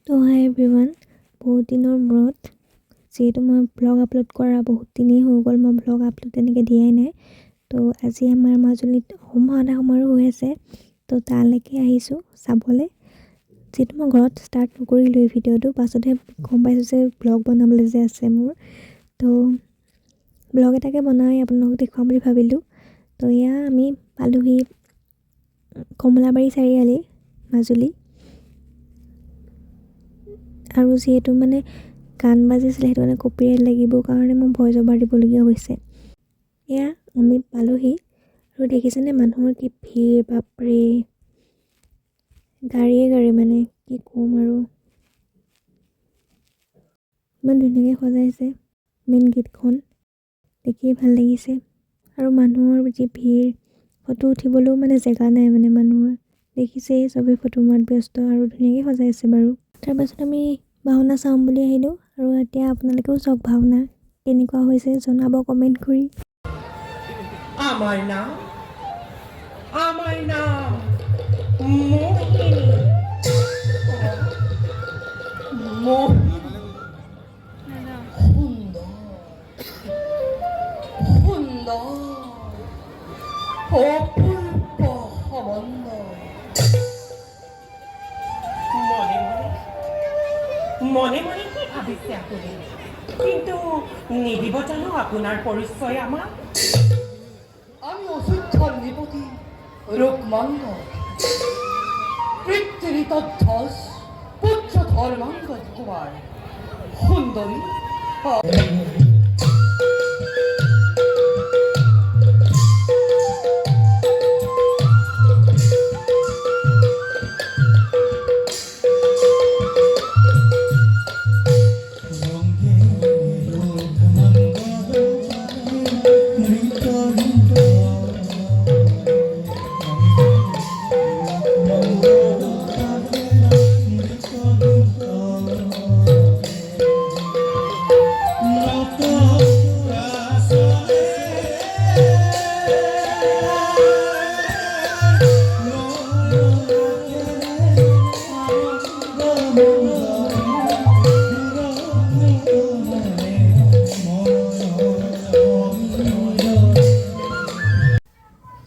তো হাই এভৰিৱান, বহুত দিনৰ মূৰত যিহেতু মই ব্লগ আপলোড কৰা বহুত দিনেই হৈ গ'ল, মই ব্লগ আপলোড তেনেকৈ দিয়াই নাই। তো আজি আমাৰ মাজুলীত ভাওনা সমাৰোহ হৈ আছে, তো তালৈকে আহিছোঁ চাবলৈ। যিহেতু মই ঘৰত ষ্টাৰ্ট নকৰিলোঁ এই ভিডিঅ'টো, পাছতহে গম পাইছোঁ যে ব্লগ বনাবলৈ যে আছে মোৰ। তো ব্লগ এটাকে বনাই আপোনালোকক দেখুৱাম বুলি ভাবিলোঁ। তো এয়া আমি পালোহি কমলাবাৰী চাৰিআলি মাজুলী। আৰু যিহেতু মানে গান বাজিছিলে সেইটো কাৰণে কপিৰাইট লাগিব কাৰণে মই ভইচ অভাৰ দিবলগীয়া হৈছে। এয়া আমি পালোহি আৰু দেখিছেনে মানুহৰ কি ভিৰ, বাপৰে, গাড়ীয়ে গাড়ী, মানে কি ক'ম আৰু। ইমান ধুনীয়াকৈ সজাইছে মেইন গেটখন, দেখিয়ে ভাল লাগিছে। আৰু মানুহৰ যি ভিৰ, ফটো উঠিবলৈও মানে জেগা নাই, মানে মানুহৰ দেখিছেই চবেই ফটো মৰাত ব্যস্ত আৰু ধুনীয়াকৈ সজাইছে বাৰু। তাৰপাছত আমি ভাওনা চাম বুলি আহিলোঁ আৰু এতিয়া আপোনালোকেও চাওক ভাওনা কেনেকুৱা হৈছে জনাব কমেণ্ট কৰি। আমাৰ নাম মোহিনী। সুন্দৰ সুন্দৰ অপূৰ্ব সমন্দ। মনে মনে কি ভাবিছে আপুনি? কিন্তু নিদিব জানো আপোনাৰ পৰিচয় আমাক? আমি অযোধ্যার নিপতি রূপমাঙ্গ, পৃথিবীতধ্বস পুত্র ধর্মাঙ্গ কুমার সুন্দরী।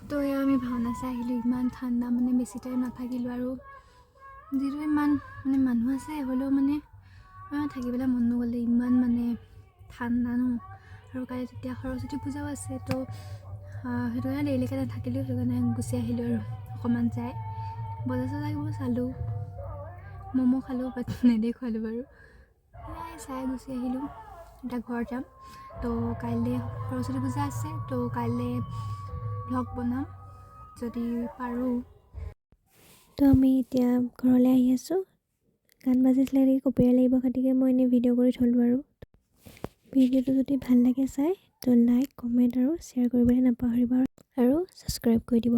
তো এয়া আমি ভাওনা চাই আহিলোঁ। ইমান ঠাণ্ডা, মানে বেছি টাইম নাথাকিলোঁ আৰু যিহেতু ইমান মানে মানুহ আছে হ'লেও মানে থাকিবলৈ মন নগ'লে, ইমান মানে ঠাণ্ডা ন। আৰু কালি তেতিয়া সৰস্বতী পূজাও আছে, তো সেইটো কাৰণে দেৰিলৈকে নাথাকিলোঁ, সেইটো কাৰণে গুচি আহিলোঁ আৰু অকণমান চাই বজাৰ চজাৰবোৰ চালোঁ, ম'ম' খালোঁ, বাট নেদেখুৱালোঁ বাৰু। সেয়াই চাই গুচি আহিলোঁ। এতিয়া ঘৰত যাম। তো কাইলৈ সৰস্বতী পূজা আছে, তো কাইলৈ ভ্লগ বনাম যদি পাৰোঁ। তো আমি এতিয়া ঘৰলৈ আহি আছোঁ। গান বাজিছিলে গতিকে কপিৰাইট লাগিব, গতিকে মই এনেই ভিডিঅ' কৰি থ'লোঁ আৰু। ভিডিঅ'টো যদি ভাল লাগে চাই, তো লাইক, কমেণ্ট আৰু শ্বেয়াৰ কৰিবলৈ নাপাহৰিব আৰু ছাবস্ক্ৰাইব কৰি দিব।